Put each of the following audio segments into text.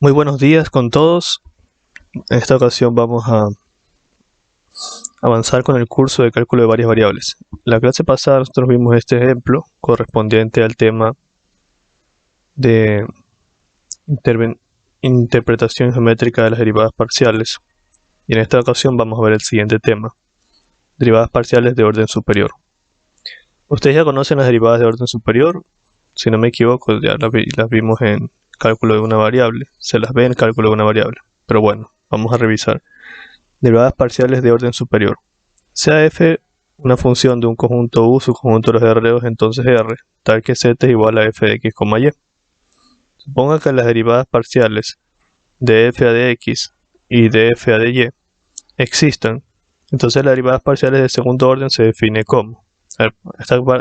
Muy buenos días con todos. En esta ocasión vamos a avanzar con el curso de cálculo de varias variables. La clase pasada nosotros vimos este ejemplo correspondiente al tema de interpretación geométrica de las derivadas parciales. Y en esta ocasión vamos a ver el siguiente tema, derivadas parciales de orden superior. Ustedes ya conocen las derivadas de orden superior. Si no me equivoco, ya las vimos en cálculo de una variable. Se las ve en cálculo de una variable. Pero bueno, vamos a revisar. Derivadas parciales de orden superior. Sea f una función de un conjunto U, su conjunto de los ROs, entonces R, tal que z es igual a f de x, y. Suponga que las derivadas parciales de f a de x y de f a de y existan. Entonces las derivadas parciales de segundo orden se define como. A ver,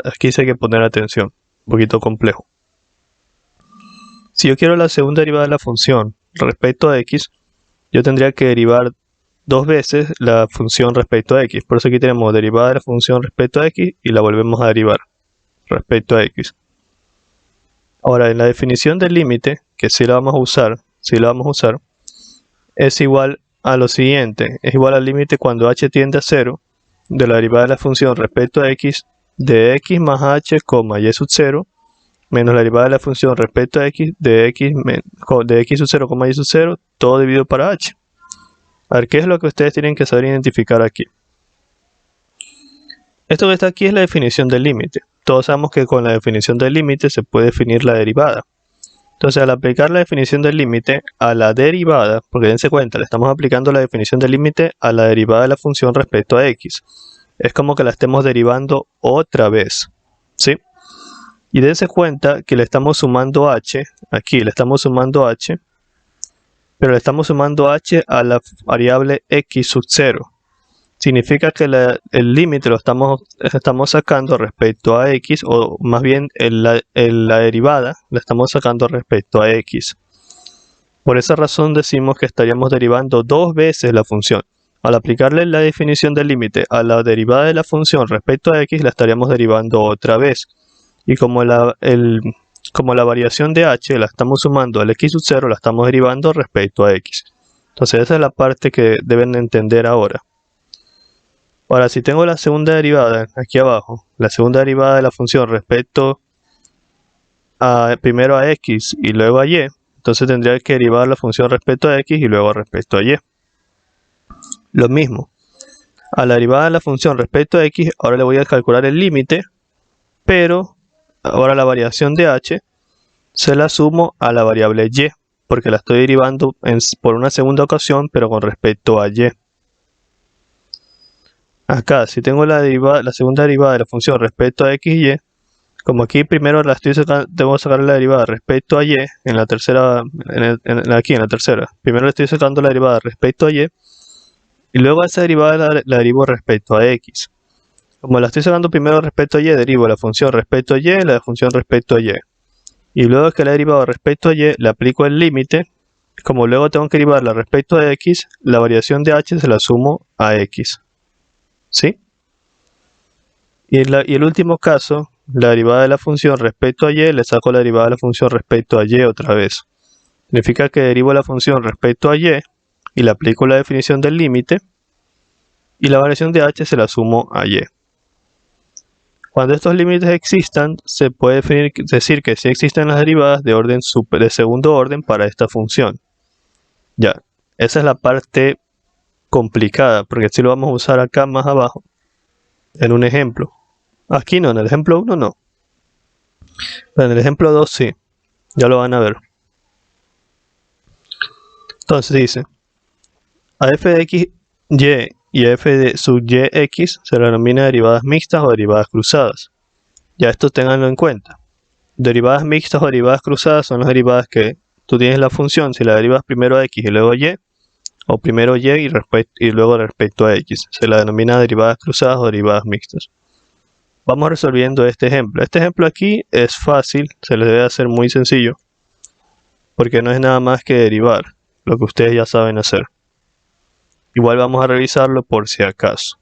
aquí sí hay que poner atención, un poquito complejo. Si yo quiero la segunda derivada de la función respecto a x, yo tendría que derivar dos veces la función respecto a x. Por eso aquí tenemos derivada de la función respecto a x y la volvemos a derivar respecto a x. Ahora, en la definición del límite, que sí la vamos a usar, es igual a lo siguiente. Es igual al límite cuando h tiende a 0 de la derivada de la función respecto a x de x más h, y sub 0 menos la derivada de la función respecto a x de x sub 0, y sub 0, todo dividido para h. A ver, ¿qué es lo que ustedes tienen que saber identificar aquí? Esto que está aquí es la definición del límite. Todos sabemos que con la definición del límite se puede definir la derivada. Entonces, al aplicar la definición del límite a la derivada, porque dense cuenta, le estamos aplicando la definición del límite a la derivada de la función respecto a x. Es como que la estemos derivando otra vez, ¿sí? Y dense cuenta que le estamos sumando h, aquí le estamos sumando h, pero le estamos sumando h a la variable x sub 0. Significa que el límite lo estamos sacando respecto a x, o más bien la derivada la estamos sacando respecto a x. Por esa razón decimos que estaríamos derivando dos veces la función. Al aplicarle la definición del límite a la derivada de la función respecto a x, la estaríamos derivando otra vez. Y como la variación de h la estamos sumando al x sub 0, la estamos derivando respecto a x. Entonces esa es la parte que deben entender ahora. Ahora, si tengo la segunda derivada aquí abajo, la segunda derivada de la función respecto a primero a x y luego a y, entonces tendría que derivar la función respecto a x y luego respecto a y. Lo mismo, a la derivada de la función respecto a x, ahora le voy a calcular el límite, pero ahora la variación de h se la sumo a la variable y, porque la estoy derivando por una segunda ocasión, pero con respecto a y. Acá, si tengo la segunda derivada de la función respecto a x y y, como aquí primero debo sacar la derivada respecto a y, en la tercera, aquí en la tercera, primero le estoy sacando la derivada respecto a y, y luego esa derivada la derivo respecto a x. Como la estoy sacando primero respecto a y, derivo la función respecto a y, la función respecto a y. Y luego que la he derivado respecto a y, le aplico el límite. Como luego tengo que derivarla respecto a x, la variación de h se la sumo a x. ¿Sí? Y el último caso, la derivada de la función respecto a y, le saco la derivada de la función respecto a y otra vez. Significa que derivo la función respecto a y y le aplico la definición del límite, y la variación de h se la sumo a y. Cuando estos límites existan, se puede decir que sí existen las derivadas de segundo orden para esta función. Ya, esa es la parte complicada, porque si lo vamos a usar acá más abajo, en un ejemplo. Aquí no, en el ejemplo 1 no. Pero en el ejemplo 2 sí, ya lo van a ver. Entonces dice, a f de x, y f de sub y x se le denomina derivadas mixtas o derivadas cruzadas. Ya esto tenganlo en cuenta. Derivadas mixtas o derivadas cruzadas son las derivadas que tú tienes la función, si la derivas primero a x y luego a y, o primero y y luego respecto a x. Se la denomina derivadas cruzadas o derivadas mixtas. Vamos resolviendo este ejemplo. Este ejemplo aquí es fácil, se les debe hacer muy sencillo, porque no es nada más que derivar, lo que ustedes ya saben hacer. Igual vamos a revisarlo por si acaso.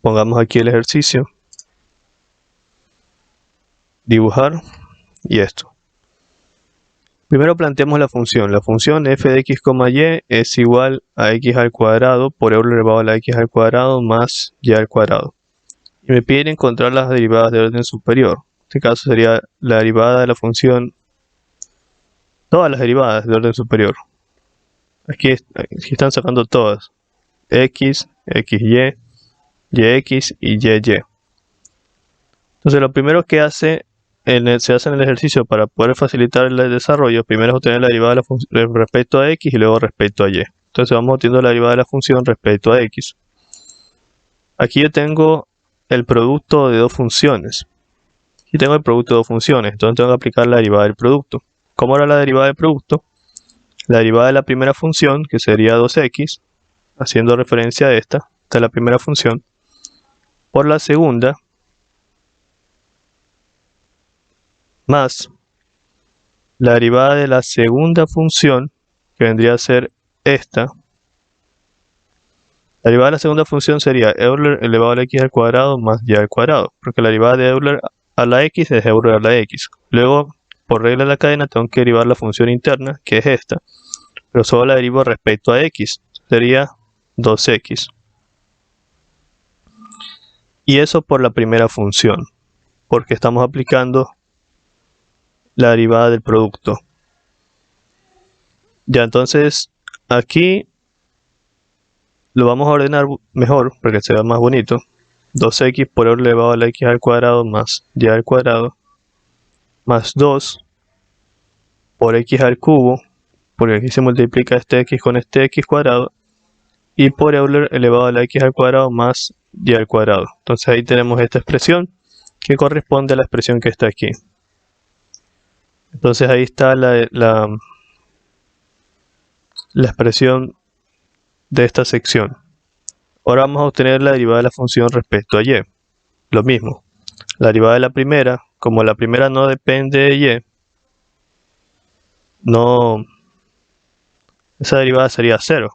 Pongamos aquí el ejercicio. dibujar y esto. Primero planteamos la función. La función f de x, y es igual a x al cuadrado por Euler elevado a la x al cuadrado más y al cuadrado. Y me piden encontrar las derivadas de orden superior. En este caso sería la derivada de la función, todas las derivadas de orden superior. Aquí están sacando todas. X, xy, yx y yy. Entonces lo primero que se hace en el ejercicio para poder facilitar el desarrollo, primero es obtener la derivada de la función respecto a x y luego respecto a y. Entonces vamos obteniendo la derivada de la función respecto a x. Aquí yo tengo el producto de dos funciones. Aquí tengo el producto de dos funciones, entonces tengo que aplicar la derivada del producto. ¿Cómo era la derivada del producto? La derivada de la primera función, que sería 2x, haciendo referencia a esta es la primera función, por la segunda, más la derivada de la segunda función, que vendría a ser esta. La derivada de la segunda función sería Euler elevado a la x al cuadrado más y al cuadrado, porque la derivada de Euler a la x es Euler a la x. Luego, por regla de la cadena, tengo que derivar la función interna, que es esta, pero solo la derivo respecto a x, sería 2x. Y eso por la primera función, porque estamos aplicando la derivada del producto. Ya, entonces aquí lo vamos a ordenar mejor para que se vea más bonito. 2x por Euler elevado a la x al cuadrado más y al cuadrado más 2 por x al cubo, porque aquí se multiplica este x con este x cuadrado, y por Euler elevado a la x al cuadrado más y al cuadrado. Entonces ahí tenemos esta expresión que corresponde a la expresión que está aquí. Entonces ahí está la expresión de esta sección. Ahora vamos a obtener la derivada de la función respecto a y. Lo mismo, la derivada de la primera, como la primera no depende de y, esa derivada sería 0.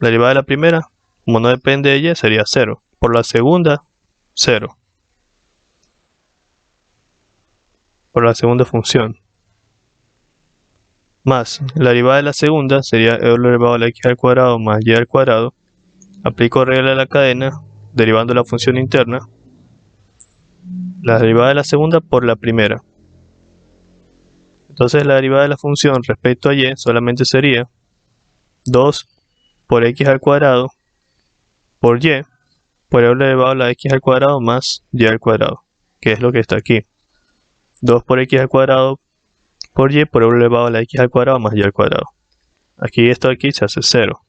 La derivada de la primera, como no depende de y, sería 0. Por la segunda, 0. Por la segunda función. Más la derivada de la segunda sería Euler elevado a la x al cuadrado más y al cuadrado. Aplico regla de la cadena, derivando la función interna. La derivada de la segunda por la primera. Entonces la derivada de la función respecto a y solamente sería 2 por x al cuadrado por y por Euler elevado a la x al cuadrado más y al cuadrado, que es lo que está aquí. 2 por x al cuadrado por y por Euler elevado a la x al cuadrado más y al cuadrado. Aquí esto aquí se hace 0.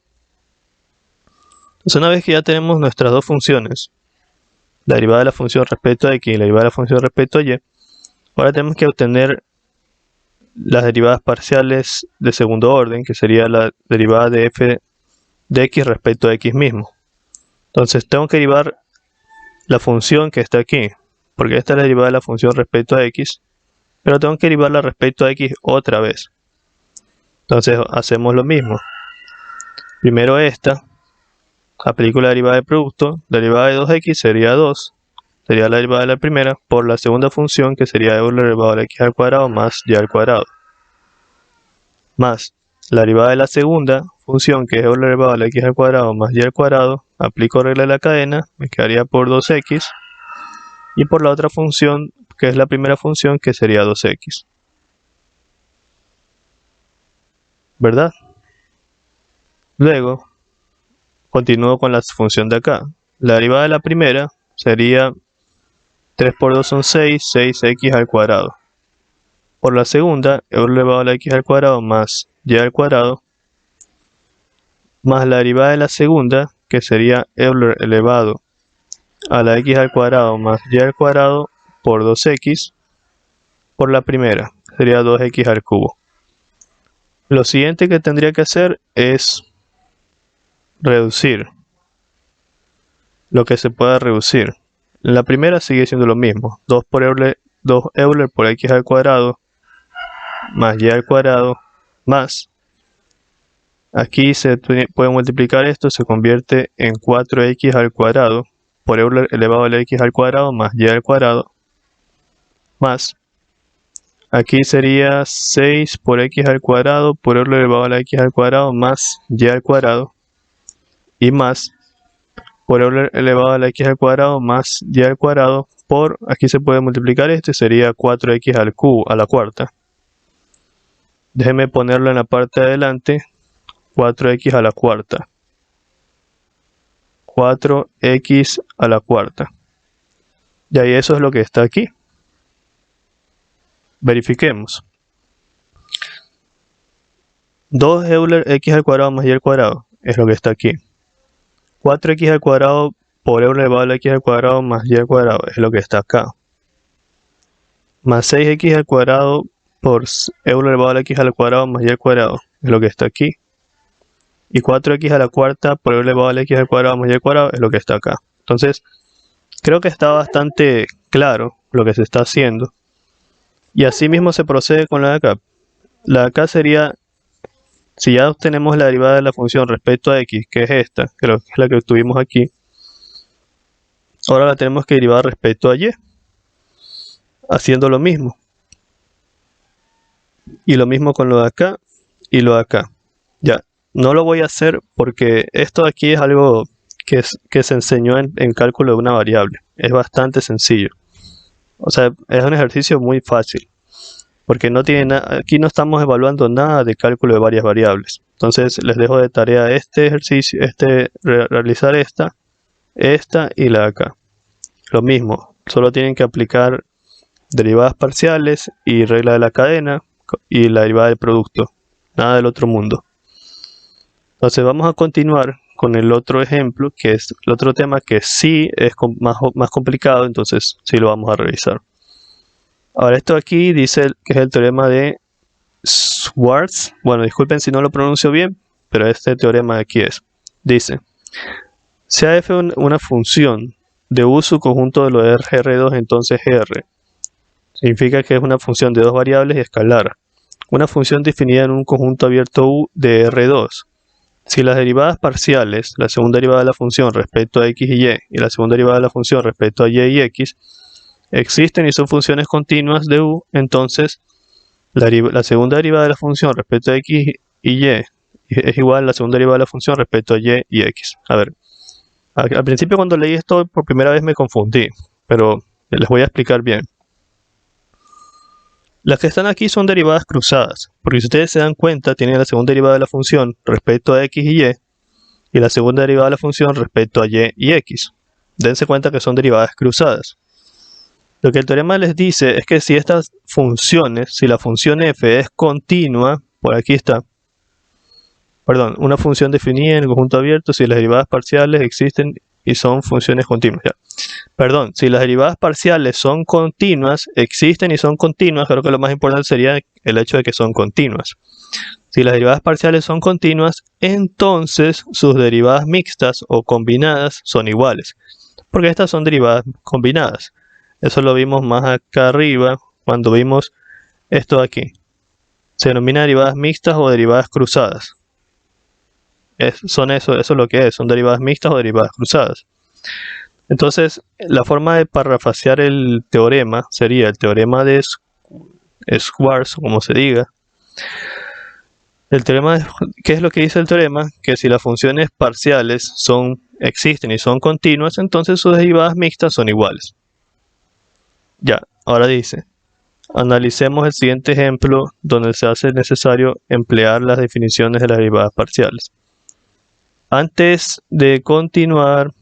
Entonces una vez que ya tenemos nuestras dos funciones, la derivada de la función respecto a x y la derivada de la función respecto a y, ahora tenemos que obtener las derivadas parciales de segundo orden, que sería la derivada de f de x respecto a x mismo. Entonces tengo que derivar la función que está aquí, porque esta es la derivada de la función respecto a x, pero tengo que derivarla respecto a x otra vez. Entonces hacemos lo mismo. Primero esta, aplico la derivada del producto, la derivada de 2x sería 2, sería la derivada de la primera, por la segunda función, que sería Euler elevado a la x al cuadrado más y al cuadrado. Más la derivada de la segunda función, que es Euler elevado a la x al cuadrado más y al cuadrado, aplico regla de la cadena, me quedaría por 2x, y por la otra función, que es la primera función, que sería 2x. ¿Verdad? Luego, continúo con la función de acá. La derivada de la primera sería 3 por 2 son 6, 6x al cuadrado. Por la segunda, Euler elevado a la x al cuadrado más y al cuadrado, más la derivada de la segunda, que sería Euler elevado a la x al cuadrado más y al cuadrado por 2x, por la primera, sería 2x al cubo. Lo siguiente que tendría que hacer es reducir lo que se pueda reducir. La primera sigue siendo lo mismo, 2 Euler por x al cuadrado más y al cuadrado más, aquí se puede multiplicar esto, se convierte en 4x al cuadrado por Euler elevado a la x al cuadrado más y al cuadrado más aquí sería 6 por x al cuadrado por euler elevado a la x al cuadrado más y al cuadrado y más por euler elevado a la x al cuadrado más y al cuadrado por, aquí se puede multiplicar esto y sería 4x al cubo a la cuarta. Déjenme ponerlo en la parte de adelante, 4x a la cuarta. 4x a la cuarta. Y ahí eso es lo que está aquí. Verifiquemos. 2 Euler x al cuadrado más y al cuadrado es lo que está aquí. 4x al cuadrado por Euler elevado a la x al cuadrado más y al cuadrado es lo que está acá. Más 6x al cuadrado por Euler elevado a la x al cuadrado más y al cuadrado es lo que está aquí. Y 4x a la cuarta por Euler elevado a la x al cuadrado más y al cuadrado es lo que está acá. Entonces, creo que está bastante claro lo que se está haciendo. Y así mismo se procede con la de acá. La de acá sería, si ya obtenemos la derivada de la función respecto a x, que es esta, creo que es la que obtuvimos aquí, ahora la tenemos que derivar respecto a y, haciendo lo mismo. Y lo mismo con lo de acá y lo de acá. Ya, no lo voy a hacer porque esto de aquí es algo que se enseñó en cálculo de una variable. Es bastante sencillo. O sea, es un ejercicio muy fácil. Porque no tiene aquí no estamos evaluando nada de cálculo de varias variables. Entonces les dejo de tarea este ejercicio, realizar esta y la de acá. Lo mismo, solo tienen que aplicar derivadas parciales y regla de la cadena y la derivada del producto. Nada del otro mundo. Entonces vamos a continuar con el otro ejemplo, que es el otro tema que sí es más complicado, entonces sí lo vamos a revisar. Ahora esto aquí dice que es el teorema de Schwarz. Bueno, disculpen si no lo pronuncio bien, pero este teorema de aquí es. Dice, sea f una función de U subconjunto de lo de R2, entonces R significa que es una función de dos variables y escalar. Una función definida en un conjunto abierto U de R2. Si las derivadas parciales, la segunda derivada de la función respecto a x y la segunda derivada de la función respecto a y x, existen y son funciones continuas de U, entonces la segunda derivada de la función respecto a x y y es igual a la segunda derivada de la función respecto a y y x. A ver, al principio cuando leí esto por primera vez me confundí, pero les voy a explicar bien. Las que están aquí son derivadas cruzadas, porque si ustedes se dan cuenta, tienen la segunda derivada de la función respecto a x y la segunda derivada de la función respecto a y y x. Dense cuenta que son derivadas cruzadas. Lo que el teorema les dice es que si estas funciones, si la función f es continua, por aquí está, perdón, una función definida en el conjunto abierto, si las derivadas parciales existen y son funciones continuas. Ya. Perdón, si las derivadas parciales son continuas, existen y son continuas, creo que lo más importante sería el hecho de que son continuas. Si las derivadas parciales son continuas, entonces sus derivadas mixtas o combinadas son iguales, porque estas son derivadas combinadas. Eso lo vimos más acá arriba cuando vimos esto de aquí. Se denomina derivadas mixtas o derivadas cruzadas. Eso es lo que es, son derivadas mixtas o derivadas cruzadas. Entonces, la forma de parafrasear el teorema sería el teorema de Schwarz, como se diga. El teorema, ¿qué es lo que dice el teorema? Que si las funciones parciales existen y son continuas, entonces sus derivadas mixtas son iguales. Ya, ahora dice, analicemos el siguiente ejemplo donde se hace necesario emplear las definiciones de las derivadas parciales. Antes de continuar,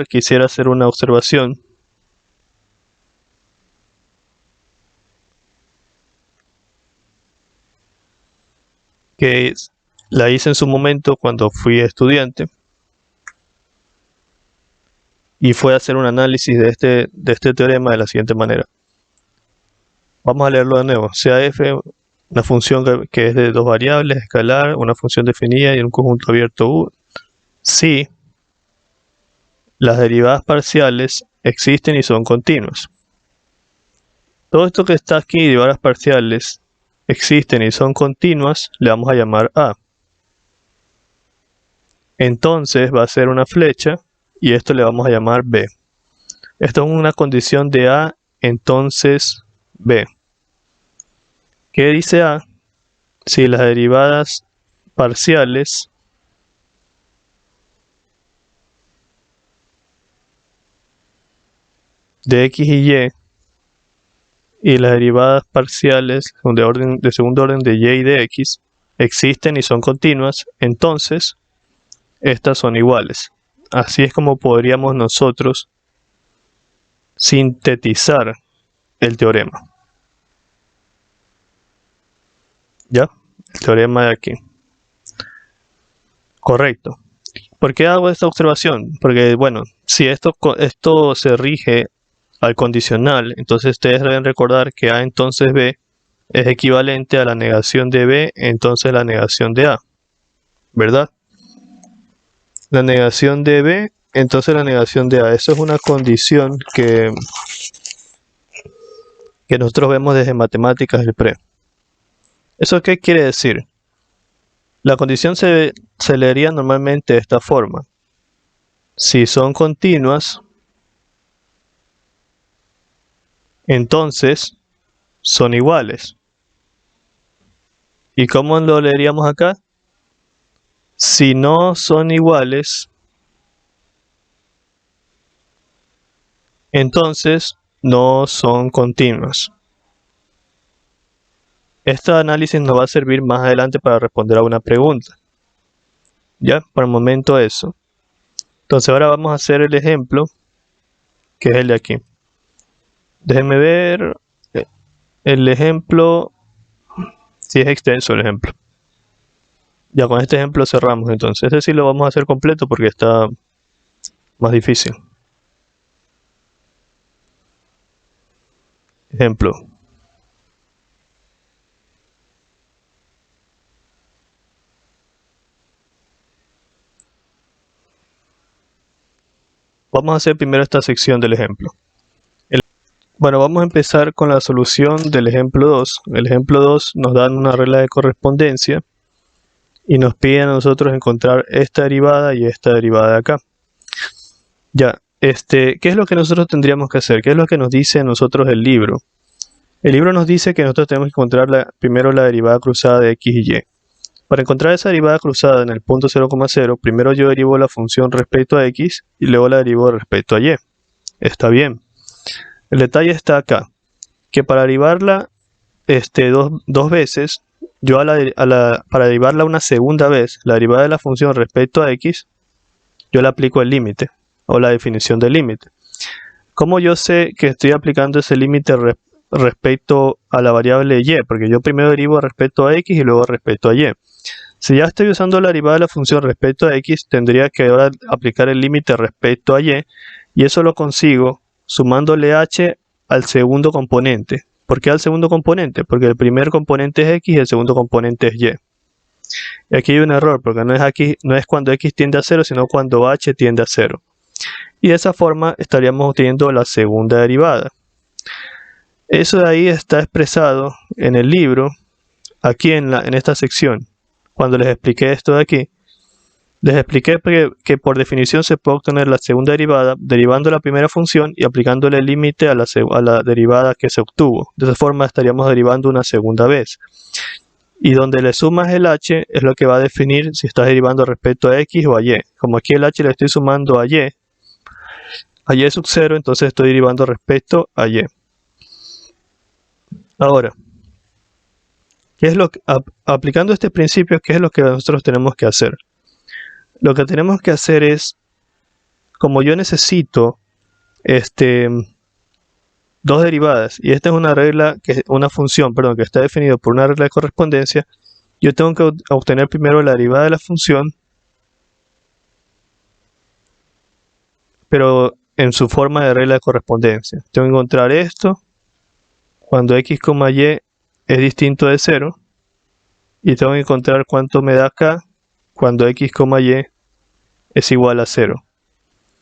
quisiera hacer una observación. Que la hice en su momento cuando fui estudiante. Y fue a hacer un análisis de este teorema de la siguiente manera. Vamos a leerlo de nuevo. Sea f una función que es de dos variables, escalar, una función definida y en un conjunto abierto U, si las derivadas parciales existen y son continuas. Todo esto que está aquí, derivadas parciales, existen y son continuas, le vamos a llamar A. Entonces va a ser una flecha y esto le vamos a llamar B. Esto es una condición de A entonces B. ¿Qué dice A? Si las derivadas parciales de x y las derivadas parciales de segundo orden de y y de x existen y son continuas, entonces estas son iguales. Así es como podríamos nosotros sintetizar el teorema. ¿Ya? El teorema de aquí. Correcto. ¿Por qué hago esta observación? Porque, bueno, si esto se rige al condicional, entonces ustedes deben recordar que A entonces B es equivalente a la negación de B, entonces la negación de A, ¿verdad? La negación de B, entonces la negación de A. Eso es una condición que nosotros vemos desde matemáticas del pre. ¿Eso qué quiere decir? La condición se leería normalmente de esta forma. Si son continuas, entonces son iguales. ¿Y cómo lo leeríamos acá? Si no son iguales, entonces no son continuas. Este análisis nos va a servir más adelante para responder a una pregunta. Ya, por el momento eso. Entonces ahora vamos a hacer el ejemplo, que es el de aquí. Déjenme ver el ejemplo, si es extenso el ejemplo. Ya con este ejemplo cerramos entonces. Este sí lo vamos a hacer completo porque está más difícil. Ejemplo. Vamos a hacer primero esta sección del ejemplo. Bueno, vamos a empezar con la solución del ejemplo 2. El ejemplo 2 nos da una regla de correspondencia y nos pide a nosotros encontrar esta derivada y esta derivada de acá. Ya, ¿qué es lo que nosotros tendríamos que hacer? ¿Qué es lo que nos dice a nosotros el libro? El libro nos dice que nosotros tenemos que encontrar primero la derivada cruzada de x y y. Para encontrar esa derivada cruzada en el punto 0,0, primero yo derivo la función respecto a x y luego la derivo respecto a y. Está bien. El detalle está acá, que para derivarla dos veces, yo para derivarla una segunda vez, la derivada de la función respecto a x, yo le aplico el límite o la definición del límite. ¿Cómo yo sé que estoy aplicando ese límite respecto a la variable y? Porque yo primero derivo respecto a x y luego respecto a y. Si ya estoy usando la derivada de la función respecto a x, tendría que ahora aplicar el límite respecto a y eso lo consigo sumándole h al segundo componente. ¿Por qué al segundo componente? Porque el primer componente es x y el segundo componente es y. Y aquí hay un error, porque no es cuando x tiende a 0, sino cuando h tiende a 0. Y de esa forma estaríamos obteniendo la segunda derivada. Eso de ahí está expresado en el libro, aquí en esta sección. Cuando les expliqué esto de aquí, les expliqué que por definición se puede obtener la segunda derivada derivando la primera función y aplicándole el límite a la derivada que se obtuvo. De esa forma estaríamos derivando una segunda vez. Y donde le sumas el h es lo que va a definir si estás derivando respecto a x o a y. Como aquí el h le estoy sumando a y sub 0, entonces estoy derivando respecto a y. Ahora, aplicando este principio, ¿qué es lo que nosotros tenemos que hacer? Lo que tenemos que hacer es, como yo necesito dos derivadas, y esta es una función que está definida por una regla de correspondencia, yo tengo que obtener primero la derivada de la función, pero en su forma de regla de correspondencia. Tengo que encontrar esto cuando x, y es distinto de 0, y tengo que encontrar cuánto me da acá cuando x, y es igual a 0.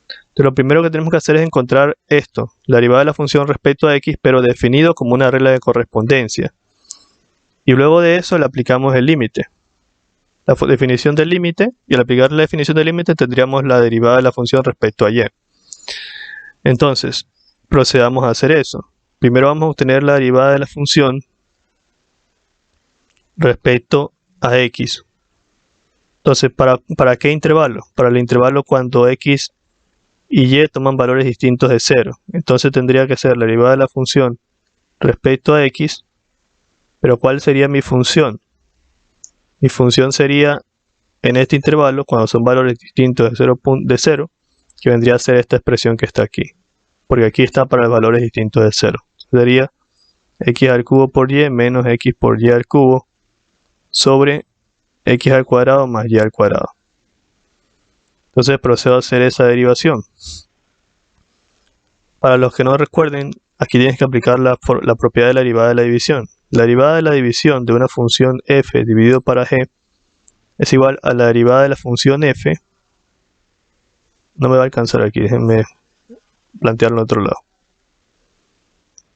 Entonces, lo primero que tenemos que hacer es encontrar esto, la derivada de la función respecto a x, pero definido como una regla de correspondencia. Y luego de eso le aplicamos el límite. La definición del límite, y al aplicar la definición del límite tendríamos la derivada de la función respecto a y. Entonces, procedamos a hacer eso. Primero vamos a obtener la derivada de la función respecto a x. Entonces, ¿para qué intervalo? Para el intervalo cuando x y y toman valores distintos de 0. Entonces tendría que ser la derivada de la función respecto a x. Pero ¿cuál sería mi función? Mi función sería en este intervalo, cuando son valores distintos de 0, que vendría a ser esta expresión que está aquí. Porque aquí está para los valores distintos de 0. Sería x al cubo por y menos x por y al cubo sobre x al cuadrado más y al cuadrado. Entonces procedo a hacer esa derivación. Para los que no recuerden, aquí tienes que aplicar la propiedad de la derivada de la división. La derivada de la división de una función f dividido para g es igual a la derivada de la función f. No me va a alcanzar aquí, déjenme plantearlo en otro lado.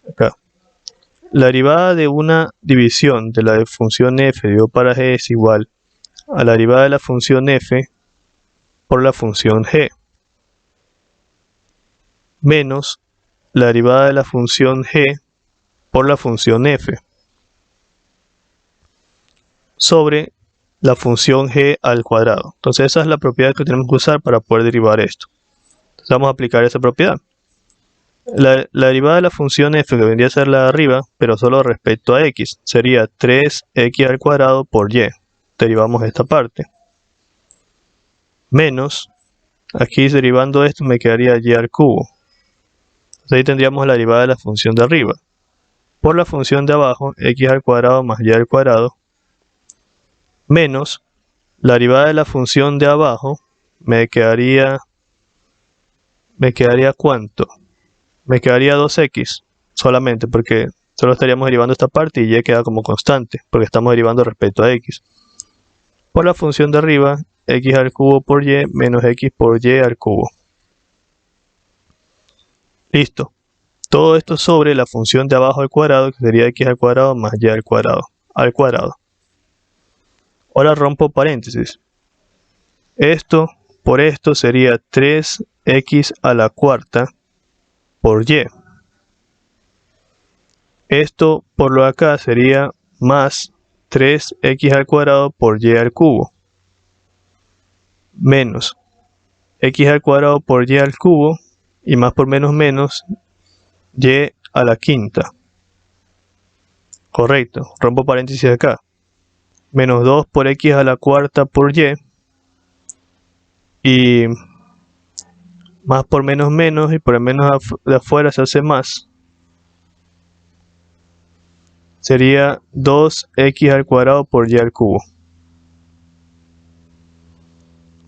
Acá. La derivada de una división de la función f dividido para g es igual a la derivada de la función f por la función g menos la derivada de la función g por la función f sobre la función g al cuadrado. Entonces esa es la propiedad que tenemos que usar para poder derivar esto. Entonces vamos a aplicar esa propiedad. La derivada de la función f, que vendría a ser la de arriba, pero solo respecto a x, sería 3x al cuadrado por y. Derivamos esta parte. Menos, aquí derivando esto me quedaría y al cubo. Entonces ahí tendríamos la derivada de la función de arriba. Por la función de abajo, x al cuadrado más y al cuadrado, menos la derivada de la función de abajo, me quedaría ¿cuánto? Me quedaría 2x solamente, porque solo estaríamos derivando esta parte y y queda como constante, porque estamos derivando respecto a x. Por la función de arriba, x al cubo por y menos x por y al cubo. Listo. Todo esto sobre la función de abajo al cuadrado, que sería x al cuadrado más y al cuadrado. Ahora rompo paréntesis. Esto por esto sería 3x a la cuarta por y. Esto por lo de acá sería más 3x al cuadrado por y al cubo. Menos x al cuadrado por y al cubo. Y más por menos menos y a la quinta. Correcto. Rompo paréntesis acá. Menos 2 por x a la cuarta por y. Y más por menos menos. Y por el menos de afuera se hace más. Sería 2x al cuadrado por y al cubo.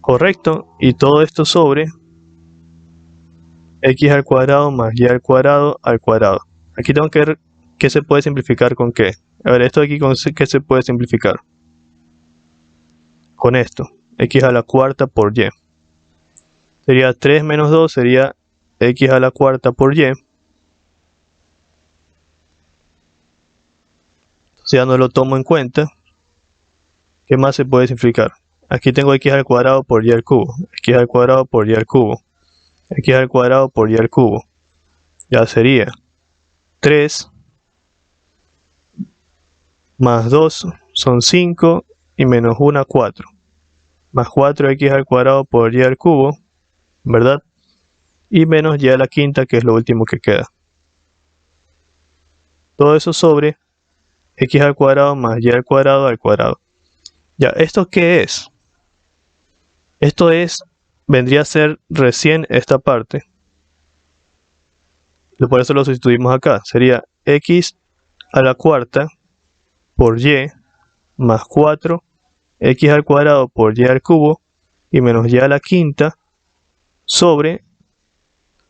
Correcto. Y todo esto sobre x al cuadrado más y al cuadrado al cuadrado. Aquí tengo que ver qué se puede simplificar con qué. A ver, esto de aquí con qué se puede simplificar. Con esto, x a la cuarta por y. Sería 3 menos 2, sería x a la cuarta por y. Entonces ya no lo tomo en cuenta. ¿Qué más se puede simplificar? Aquí tengo x al cuadrado por y al cubo. X al cuadrado por y al cubo. X al cuadrado por y al cubo. Ya sería 3 más 2 son 5 y menos 1, 4. Más 4x al cuadrado por y al cubo, ¿verdad? Y menos y a la quinta, que es lo último que queda. Todo eso sobre x al cuadrado más y al cuadrado al cuadrado. Ya, ¿esto qué es? Esto vendría a ser recién esta parte. Por eso lo sustituimos acá. Sería x a la cuarta por y más 4 x al cuadrado por y al cubo y menos y a la quinta sobre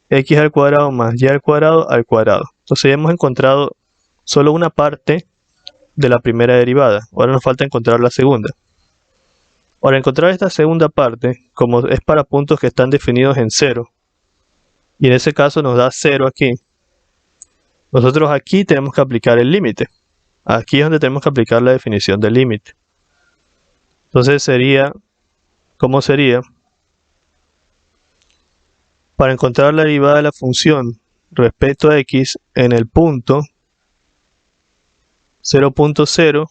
x al cuadrado más y al cuadrado al cuadrado. Entonces ya hemos encontrado solo una parte de la primera derivada. Ahora nos falta encontrar la segunda. Para encontrar esta segunda parte, como es para puntos que están definidos en 0, y en ese caso nos da 0 aquí, nosotros aquí tenemos que aplicar el límite. Aquí es donde tenemos que aplicar la definición del límite. Entonces sería, ¿cómo sería? Para encontrar la derivada de la función respecto a x en el punto 0.0,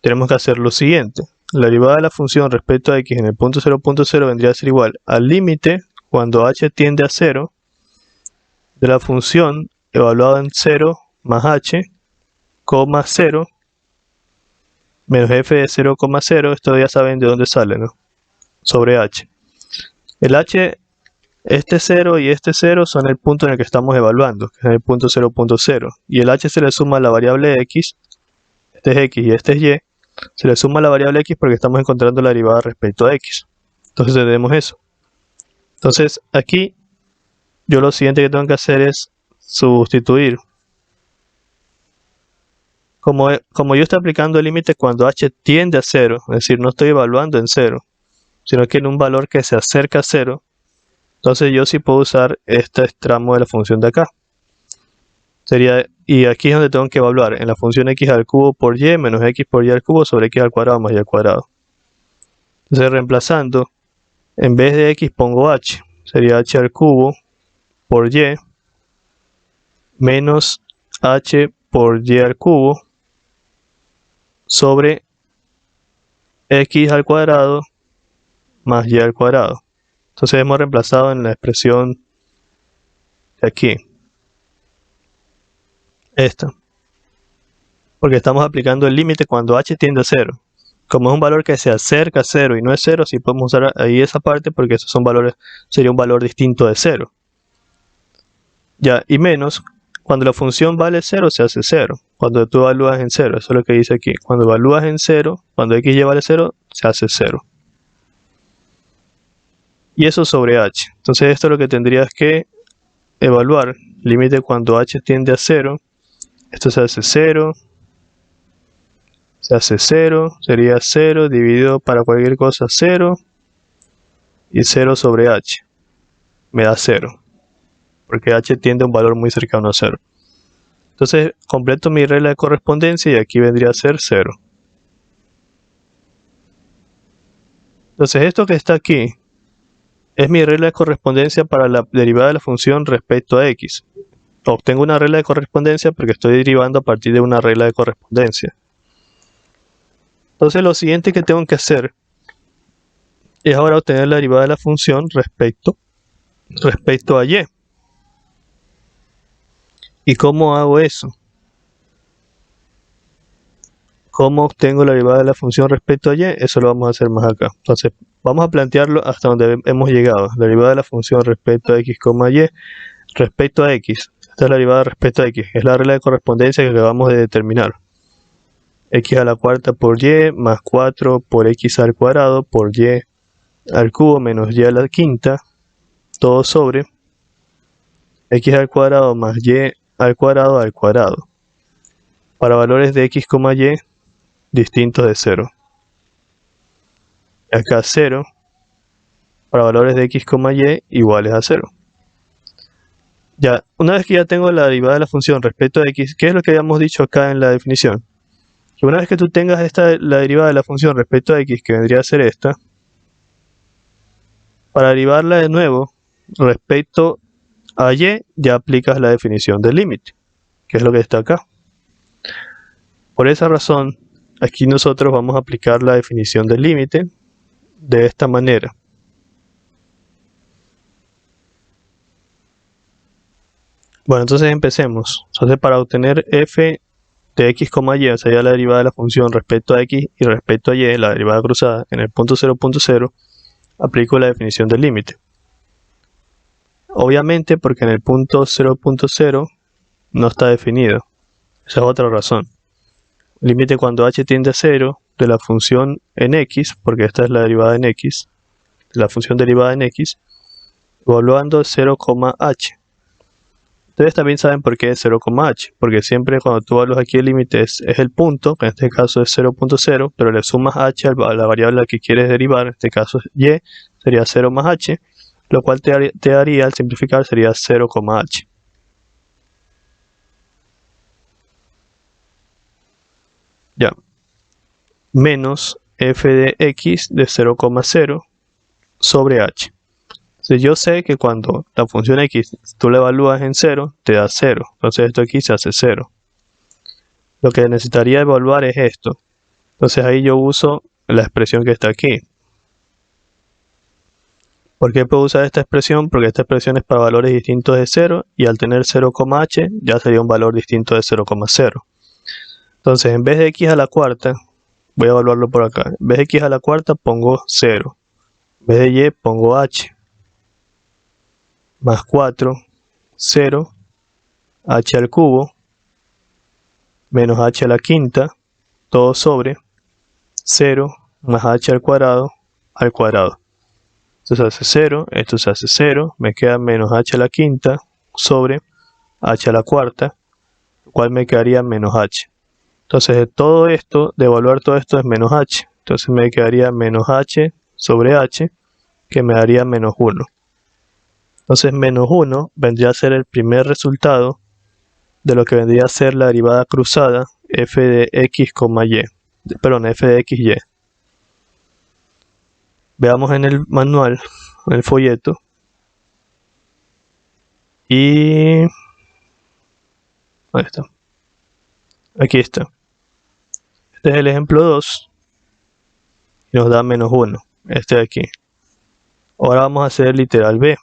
tenemos que hacer lo siguiente. La derivada de la función respecto a x en el punto 0.0 vendría a ser igual al límite cuando h tiende a 0 de la función evaluada en 0 más h, 0 menos f de 0,0, esto ya saben de dónde sale, ¿no? Sobre h. El h, este 0 y este 0 son el punto en el que estamos evaluando, que es el punto 0.0. Y el h se le suma a la variable x, este es x y este es y, se le suma a la variable x porque estamos encontrando la derivada respecto a x. Entonces tenemos eso. Entonces aquí yo lo siguiente que tengo que hacer es sustituir. Como yo estoy aplicando el límite cuando h tiende a 0, es decir, no estoy evaluando en 0, sino que en un valor que se acerca a 0, entonces yo sí puedo usar este tramo de la función de acá. Y aquí es donde tengo que evaluar, en la función x al cubo por y menos x por y al cubo sobre x al cuadrado más y al cuadrado. Entonces reemplazando, en vez de x pongo h, sería h al cubo por y menos h por y al cubo sobre x al cuadrado más y al cuadrado. Entonces hemos reemplazado en la expresión de aquí, esta, porque estamos aplicando el límite cuando h tiende a 0. Como es un valor que se acerca a 0 y no es 0, sí podemos usar ahí esa parte porque esos son valores, sería un valor distinto de 0. Ya, y menos, cuando la función vale 0 se hace 0. Cuando tú evalúas en 0, eso es lo que dice aquí. Cuando evalúas en 0, cuando x y vale 0, se hace 0. Y eso sobre h. Entonces esto es lo que tendrías que evaluar. Límite cuando h tiende a 0. Esto se hace 0. Se hace 0. Sería 0 dividido para cualquier cosa 0. Y 0 sobre h. Me da 0. Porque h tiende a un valor muy cercano a 0. Entonces completo mi regla de correspondencia y aquí vendría a ser 0. Entonces esto que está aquí es mi regla de correspondencia para la derivada de la función respecto a x. Obtengo una regla de correspondencia porque estoy derivando a partir de una regla de correspondencia. Entonces lo siguiente que tengo que hacer es ahora obtener la derivada de la función respecto a y. ¿Y cómo hago eso? ¿Cómo obtengo la derivada de la función respecto a y? Eso lo vamos a hacer más acá. Entonces vamos a plantearlo hasta donde hemos llegado. La derivada de la función respecto a x, y respecto a x. Esta es la derivada respecto a x. Es la regla de correspondencia que acabamos de determinar. X a la cuarta por y más 4 por x al cuadrado por y al cubo menos y a la quinta, todo sobre x al cuadrado más y al cuadrado para valores de x, y distintos de 0. Y acá 0 para valores de x, y iguales a 0. Ya, una vez que ya tengo la derivada de la función respecto a x, ¿qué es lo que habíamos dicho acá en la definición? Que una vez que tú tengas la derivada de la función respecto a x, que vendría a ser esta, para derivarla de nuevo respecto a y, ya aplicas la definición del límite, que es lo que está acá. Por esa razón, aquí nosotros vamos a aplicar la definición del límite de esta manera. Bueno, entonces empecemos. Entonces para obtener f de x, y, o sea, ya la derivada de la función respecto a x y respecto a y, la derivada cruzada en el punto 0.0, aplico la definición del límite. Obviamente porque en el punto 0.0 no está definido. Esa es otra razón. Límite cuando h tiende a 0 de la función en x, porque esta es la derivada en x, la función derivada en x, evaluando 0,h. Ustedes también saben por qué es 0,h, porque siempre cuando tú evalúas aquí el límite es el punto, que en este caso es 0.0, pero le sumas h a la variable a la que quieres derivar, en este caso es y, sería 0 más h, lo cual te daría, al simplificar, sería 0,h. Ya, menos f de x de 0,0 sobre h. Si yo sé que cuando la función x tú la evalúas en 0, te da 0. Entonces esto aquí se hace 0. Lo que necesitaría evaluar es esto. Entonces ahí yo uso la expresión que está aquí. ¿Por qué puedo usar esta expresión? Porque esta expresión es para valores distintos de 0 y al tener 0,h ya sería un valor distinto de 0,0. Entonces en vez de x a la cuarta, voy a evaluarlo por acá. En vez de x a la cuarta pongo 0. En vez de y pongo h. Más 4, 0, h al cubo, menos h a la quinta, todo sobre 0 más h al cuadrado. Esto se hace 0, esto se hace 0, me queda menos h a la quinta sobre h a la cuarta, lo cual me quedaría menos h. Entonces de todo esto, de evaluar todo esto es menos h. Entonces me quedaría menos h sobre h, que me daría menos 1. Entonces menos 1 vendría a ser el primer resultado de lo que vendría a ser la derivada cruzada f de x, y. Perdón, f de x, y. Veamos en el manual, en el folleto. Y... ahí está. Aquí está. Este es el ejemplo 2. Y nos da menos 1. Este de aquí. Ahora vamos a hacer el literal b.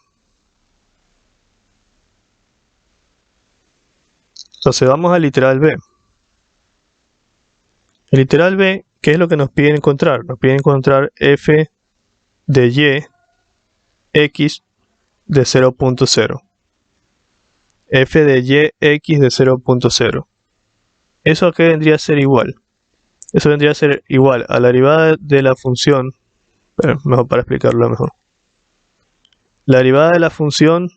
Entonces vamos al literal b. El literal b, ¿qué es lo que nos piden encontrar? Nos piden encontrar f de y x de 0.0. F de y x de 0.0. ¿Eso a qué vendría a ser igual? Eso vendría a ser igual a la derivada de la función, pero mejor para explicarlo mejor. La derivada de la función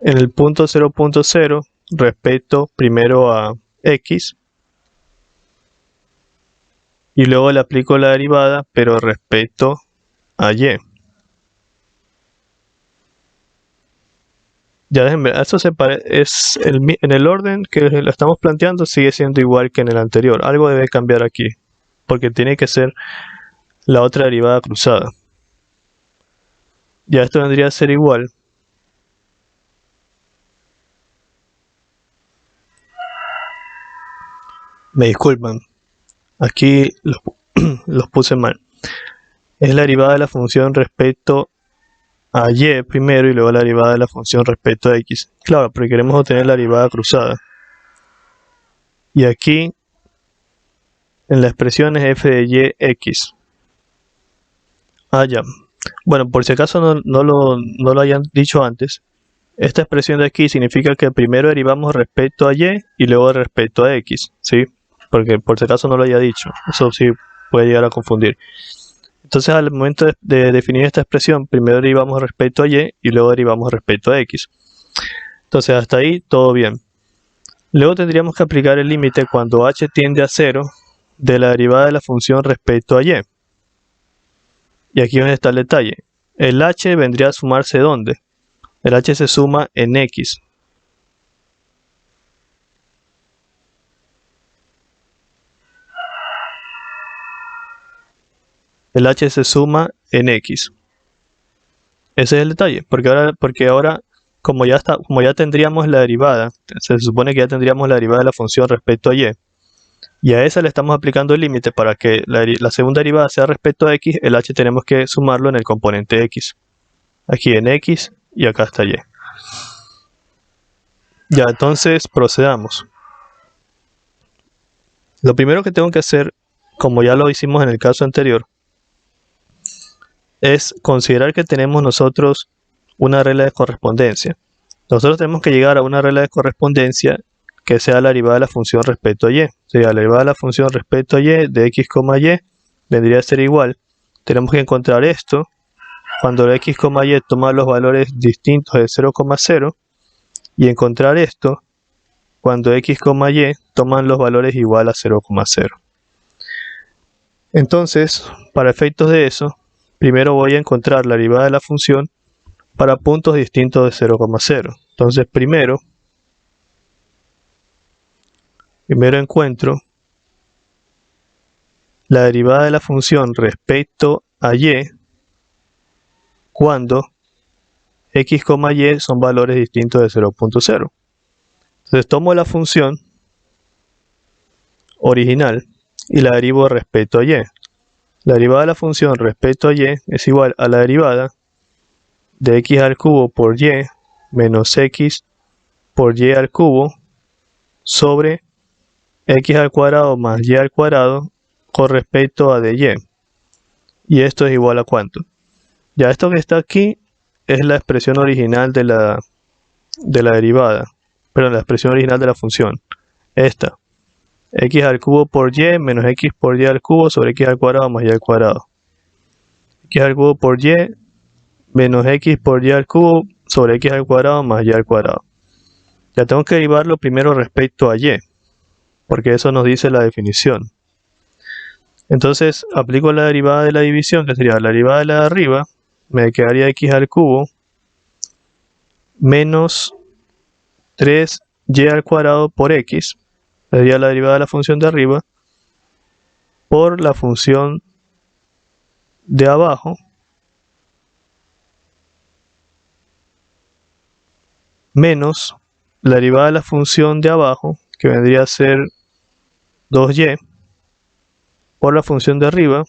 en el punto 0.0 respecto primero a x y luego le aplico la derivada pero respecto a y. Ya déjenme, eso es en el orden que lo estamos planteando, sigue siendo igual que en el anterior. Algo debe cambiar aquí, porque tiene que ser la otra derivada cruzada. Ya esto vendría a ser igual me disculpan, aquí los puse mal. Es la derivada de la función respecto a y primero y luego la derivada de la función respecto a x. Claro, porque queremos obtener la derivada cruzada. Y aquí en la expresión es f de y x. Ya. Bueno, por si acaso no lo hayan dicho antes, esta expresión de aquí significa que primero derivamos respecto a y luego respecto a x, ¿sí? Porque por si acaso no lo haya dicho, eso sí puede llegar a confundir. Entonces al momento de definir esta expresión, primero derivamos respecto a y luego derivamos respecto a x. Entonces hasta ahí todo bien. Luego tendríamos que aplicar el límite cuando h tiende a 0 de la derivada de la función respecto a y. Y aquí está el detalle. El h vendría a sumarse ¿dónde? El h se suma en x. El h se suma en x. Ese es el detalle, porque ahora como ya tendríamos la derivada, se supone que ya tendríamos la derivada de la función respecto a y a esa le estamos aplicando el límite para que la segunda derivada sea respecto a x, el h tenemos que sumarlo en el componente x. Aquí en x y acá está y. Ya, entonces procedamos. Lo primero que tengo que hacer, como ya lo hicimos en el caso anterior, es considerar que tenemos nosotros una regla de correspondencia. Nosotros tenemos que llegar a una regla de correspondencia que sea la derivada de la función respecto a y. O sea, la derivada de la función respecto a y de x, y vendría a ser igual. Tenemos que encontrar esto cuando x, y toma los valores distintos de 0,0 y encontrar esto cuando x, y toman los valores igual a 0,0. Entonces, para efectos de eso, primero voy a encontrar la derivada de la función para puntos distintos de 0,0. Entonces primero encuentro la derivada de la función respecto a y cuando x, y son valores distintos de 0.0. Entonces tomo la función original y la derivo respecto a y. La derivada de la función respecto a y es igual a la derivada de x al cubo por y menos x por y al cubo sobre x al cuadrado más y al cuadrado con respecto a dy. Y esto es igual a ¿cuánto? Ya esto que está aquí es la expresión original de la derivada, pero la expresión original de la función. Esta, x al cubo por y menos x por y al cubo sobre x al cuadrado más y al cuadrado. X al cubo por y menos x por y al cubo sobre x al cuadrado más y al cuadrado. Ya tengo que derivarlo primero respecto a y, porque eso nos dice la definición. Entonces aplico la derivada de la división, que sería la derivada de la de arriba, me quedaría x al cubo menos 3y al cuadrado por x, sería la derivada de la función de arriba, por la función de abajo, menos la derivada de la función de abajo, que vendría a ser 2y, por la función de arriba,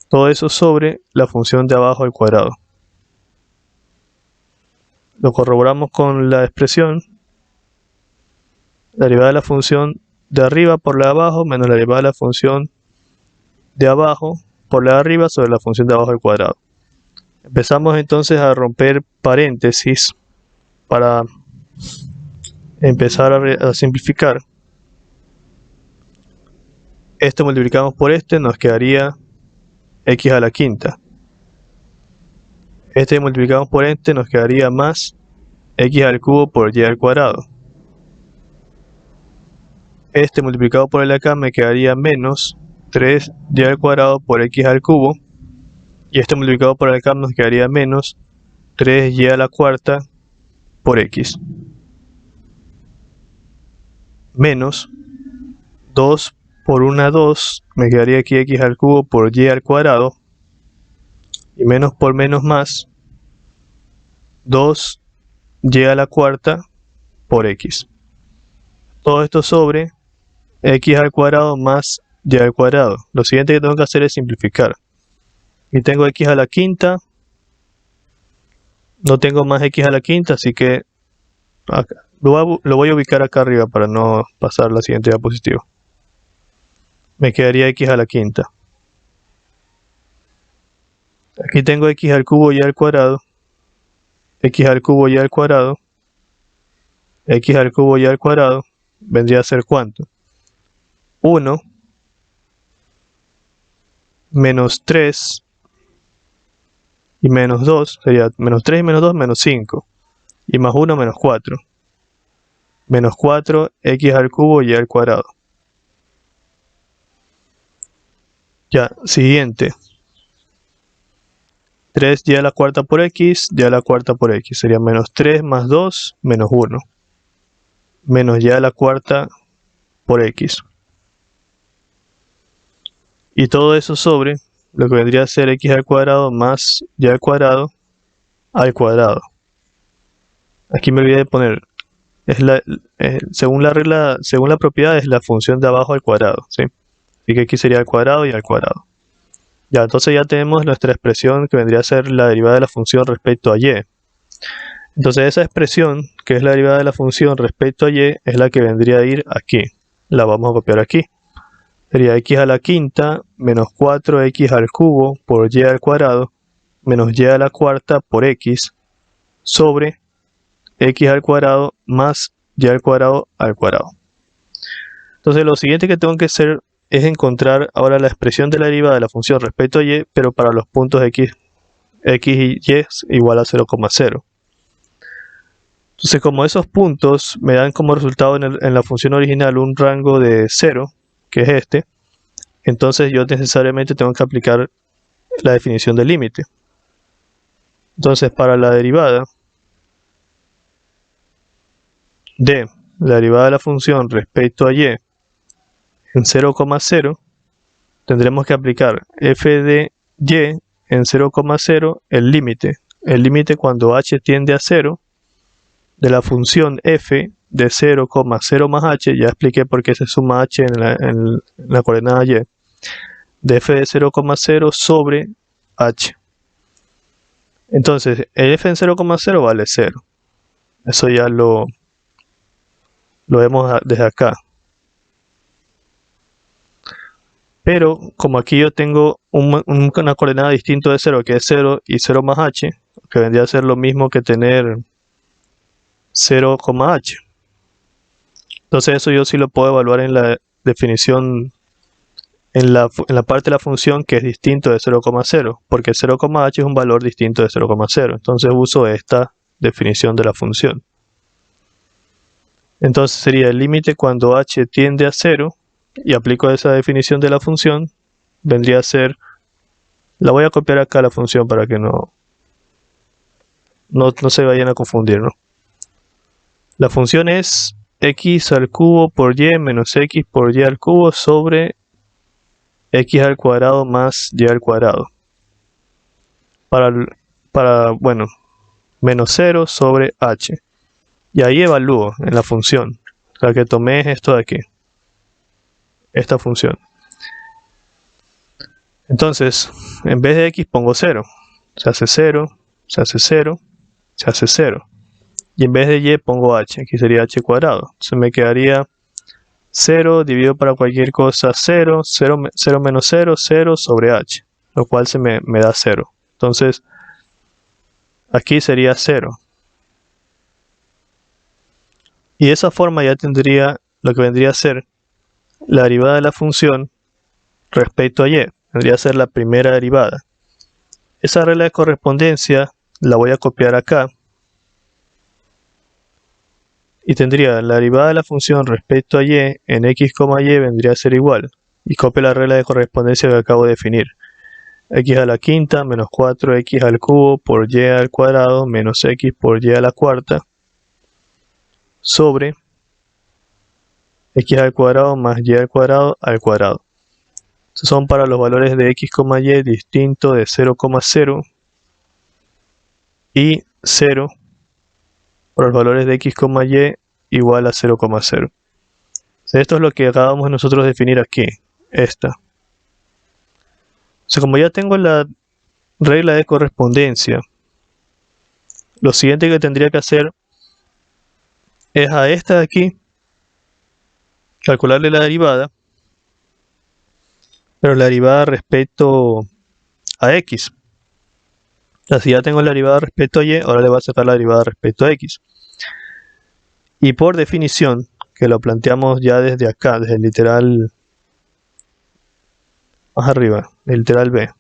todo eso sobre la función de abajo al cuadrado. Lo corroboramos con la expresión, la derivada de la función de arriba por la de abajo menos la derivada de la función de abajo por la de arriba sobre la función de abajo al cuadrado. Empezamos entonces a romper paréntesis para empezar a simplificar. Esto multiplicamos por este, nos quedaría x a la quinta. Este multiplicamos por este, nos quedaría más x al cubo por y al cuadrado. Este multiplicado por el de acá me quedaría menos 3y al cuadrado por x al cubo. Y este multiplicado por el de acá nos quedaría menos 3y a la cuarta por x. Menos 2 por 1, 2, me quedaría aquí x al cubo por y al cuadrado. Y menos por menos más, 2y a la cuarta por x. Todo esto sobre x al cuadrado más y al cuadrado. Lo siguiente que tengo que hacer es simplificar. Y tengo x a la quinta. No tengo más x a la quinta, así que acá. Lo voy a ubicar acá arriba para no pasar la siguiente diapositiva. Me quedaría x a la quinta. Aquí tengo x al cubo y al cuadrado. X al cubo y al cuadrado. X al cubo y al cuadrado. Vendría a ser ¿cuánto? 1 menos 3 y menos 2, sería menos 3 y menos 2, menos 5. Y más 1, menos 4. Menos 4, x al cubo y al cuadrado. Ya, siguiente. 3y a la cuarta por x, y a la cuarta por x. Sería menos 3 más 2, menos 1. Menos y a la cuarta por x. Y todo eso sobre lo que vendría a ser x al cuadrado más y al cuadrado. Aquí me olvidé de poner, según la regla, según la propiedad es la función de abajo al cuadrado, ¿sí? Así que aquí sería al cuadrado y al cuadrado. Ya, entonces ya tenemos nuestra expresión que vendría a ser la derivada de la función respecto a y. Entonces esa expresión, que es la derivada de la función respecto a y, es la que vendría a ir aquí. La vamos a copiar aquí. Sería x a la quinta menos 4x al cubo por y al cuadrado menos y a la cuarta por x sobre x al cuadrado más y al cuadrado al cuadrado. Entonces lo siguiente que tengo que hacer es encontrar ahora la expresión de la derivada de la función respecto a y, pero para los puntos x y y es igual a 0,0. Entonces como esos puntos me dan como resultado en la función original un rango de 0, que es este, entonces yo necesariamente tengo que aplicar la definición del límite. Entonces para la derivada de la derivada de la función respecto a y en 0,0, tendremos que aplicar f de y en 0,0 el límite. El límite cuando h tiende a 0 de la función f de 0,0 más h, ya expliqué por qué se suma h en la coordenada y, de f de 0,0 sobre h. Entonces, el f en 0,0 vale 0. Eso ya lo vemos desde acá. Pero como aquí yo tengo una coordenada distinta de 0, que es 0 y 0 más h, que vendría a ser lo mismo que tener 0, h. Entonces eso yo sí lo puedo evaluar en la definición, en la parte de la función que es distinto de 0,0, porque 0, h es un valor distinto de 0,0. Entonces uso esta definición de la función. Entonces sería el límite cuando h tiende a 0, y aplico esa definición de la función, vendría a ser, la voy a copiar acá a la función para que no se vayan a confundir, ¿no? La función es x al cubo por y menos x por y al cubo sobre x al cuadrado más y al cuadrado. Bueno, menos 0 sobre h. Y ahí evalúo en la función. La que tomé es esto de aquí. Esta función. Entonces, en vez de x pongo 0. Se hace 0, se hace 0, se hace 0. Y en vez de y pongo h. Aquí sería h cuadrado. Entonces me quedaría 0 dividido para cualquier cosa 0, 0 menos 0, 0 sobre h. Lo cual me da 0. Entonces, aquí sería 0. Y de esa forma ya tendría lo que vendría a ser la derivada de la función respecto a y. Vendría a ser la primera derivada. Esa regla de correspondencia la voy a copiar acá. Y tendría la derivada de la función respecto a y en x, y vendría a ser igual. Y copio la regla de correspondencia que acabo de definir. X a la quinta menos 4x al cubo por y al cuadrado menos x por y a la cuarta sobre x al cuadrado más y al cuadrado al cuadrado. Estos son para los valores de x, y distinto de 0,0 y 0 para los valores de x, y igual a 0,0. Esto es lo que acabamos nosotros de definir aquí, esta. O sea, como ya tengo la regla de correspondencia, lo siguiente que tendría que hacer es a esta de aquí calcularle la derivada, pero la derivada respecto a x. Así ya tengo la derivada respecto a y, ahora le voy a sacar la derivada respecto a x. Y por definición, que lo planteamos ya desde acá, desde el literal más arriba, el literal b.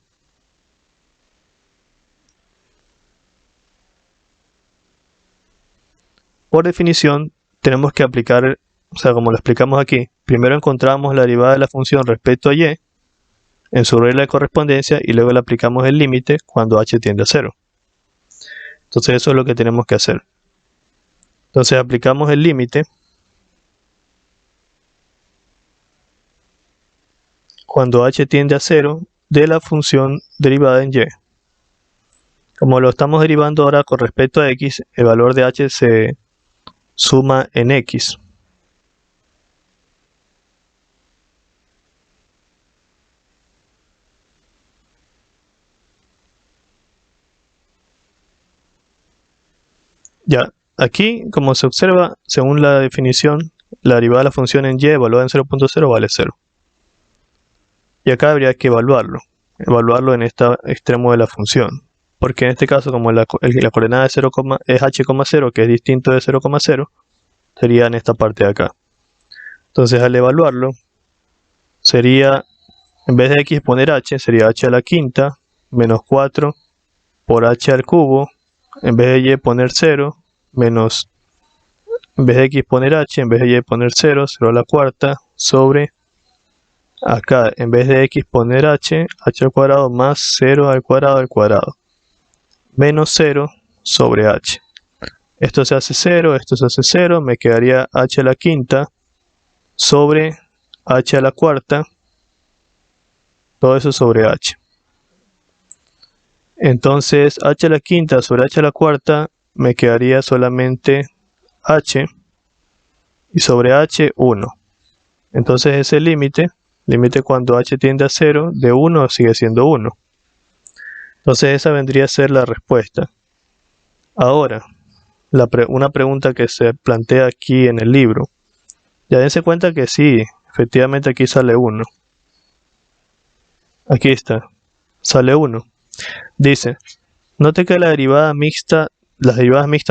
Por definición, tenemos que aplicar, o sea, como lo explicamos aquí, primero encontramos la derivada de la función respecto a y en su regla de correspondencia y luego le aplicamos el límite cuando h tiende a 0. Entonces eso es lo que tenemos que hacer. Entonces aplicamos el límite cuando h tiende a 0 de la función derivada en y. Como lo estamos derivando ahora con respecto a x, el valor de h se suma en x. Ya, aquí, como se observa, según la definición, la derivada de la función en y evaluada en 0.0 vale 0. Y acá habría que evaluarlo en este extremo de la función. Porque en este caso, como la coordenada de 0, es h,0, que es distinto de 0,0, sería en esta parte de acá. Entonces, al evaluarlo, sería, en vez de x poner h, sería h a la quinta menos 4 por h al cubo. En vez de y poner 0, menos, en vez de x poner h, en vez de y poner 0, 0 a la cuarta, sobre, acá, en vez de x poner h, h al cuadrado más 0 al cuadrado, menos 0 sobre h. Esto se hace 0, esto se hace 0, me quedaría h a la quinta sobre h a la cuarta todo eso sobre h. Entonces h a la quinta sobre h a la cuarta me quedaría solamente h y sobre h 1. Entonces ese límite cuando h tiende a 0 de 1 sigue siendo 1. Entonces esa vendría a ser la respuesta. Ahora, una pregunta que se plantea aquí en el libro. Ya dense cuenta que sí, efectivamente aquí sale 1. Aquí está, sale 1. Dice, note que las derivadas mixtas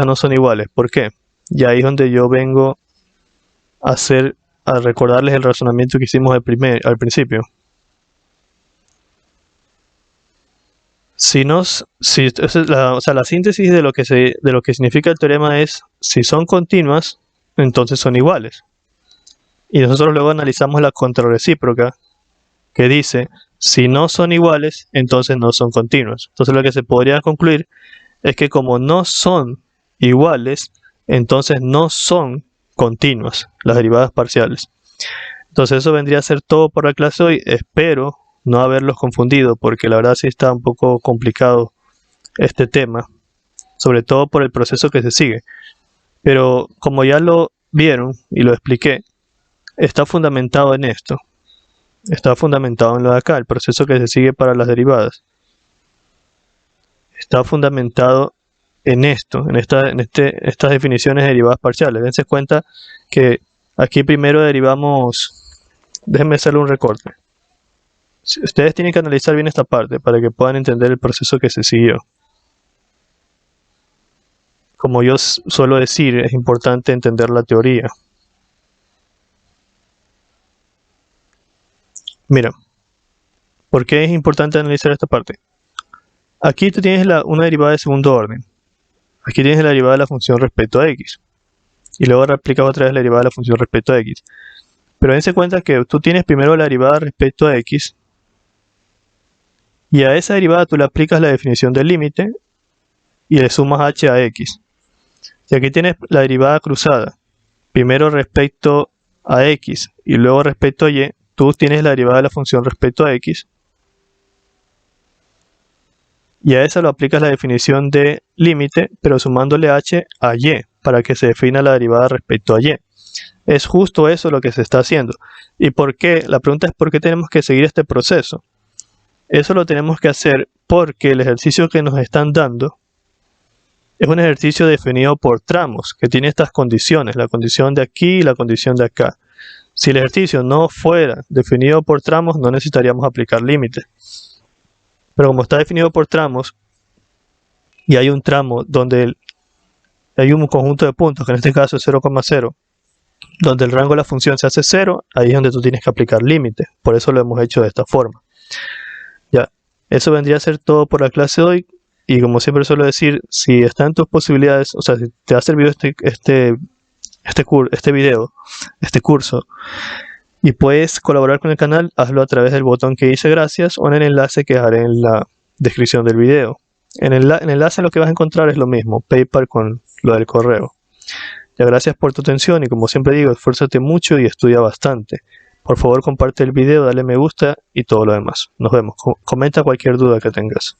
no son iguales. ¿Por qué? Y ahí es donde yo vengo a recordarles el razonamiento que hicimos al principio. La síntesis de lo que significa el teorema es, si son continuas, entonces son iguales. Y nosotros luego analizamos la contrarrecíproca, que dice, si no son iguales, entonces no son continuas. Entonces lo que se podría concluir es que como no son iguales, entonces no son continuas las derivadas parciales. Entonces eso vendría a ser todo por la clase de hoy. Espero no haberlos confundido, porque la verdad sí está un poco complicado este tema, sobre todo por el proceso que se sigue. Pero como ya lo vieron y lo expliqué, está fundamentado en esto. Está fundamentado en lo de acá, el proceso que se sigue para las derivadas. Está fundamentado en esto, en estas definiciones de derivadas parciales. Dense cuenta que aquí primero derivamos, déjenme hacerle un recorte. Ustedes tienen que analizar bien esta parte para que puedan entender el proceso que se siguió. Como yo suelo decir, es importante entender la teoría. Mira, ¿por qué es importante analizar esta parte? Aquí tú tienes una derivada de segundo orden. Aquí tienes la derivada de la función respecto a x. Y luego replicas otra vez la derivada de la función respecto a x. Pero dense cuenta que tú tienes primero la derivada respecto a x. Y a esa derivada tú le aplicas la definición del límite y le sumas h a x. Y aquí tienes la derivada cruzada. Primero respecto a x y luego respecto a y, tú tienes la derivada de la función respecto a x. Y a esa lo aplicas la definición de límite, pero sumándole h a y, para que se defina la derivada respecto a y. Es justo eso lo que se está haciendo. ¿Y por qué? La pregunta es ¿por qué tenemos que seguir este proceso? Eso lo tenemos que hacer porque el ejercicio que nos están dando es un ejercicio definido por tramos, que tiene estas condiciones, la condición de aquí y la condición de acá. Si el ejercicio no fuera definido por tramos, no necesitaríamos aplicar límites. Pero como está definido por tramos, y hay un tramo donde hay un conjunto de puntos, que en este caso es 0,0, donde el rango de la función se hace 0, ahí es donde tú tienes que aplicar límites. Por eso lo hemos hecho de esta forma. Ya, eso vendría a ser todo por la clase de hoy. Y como siempre suelo decir, si está en tus posibilidades, o sea, si te ha servido este curso, y puedes colaborar con el canal, hazlo a través del botón que dice gracias o en el enlace que dejaré en la descripción del video. En el enlace lo que vas a encontrar es lo mismo, PayPal con lo del correo. Ya, gracias por tu atención y como siempre digo, esfuérzate mucho y estudia bastante. Por favor, comparte el video, dale me gusta y todo lo demás. Nos vemos. Comenta cualquier duda que tengas.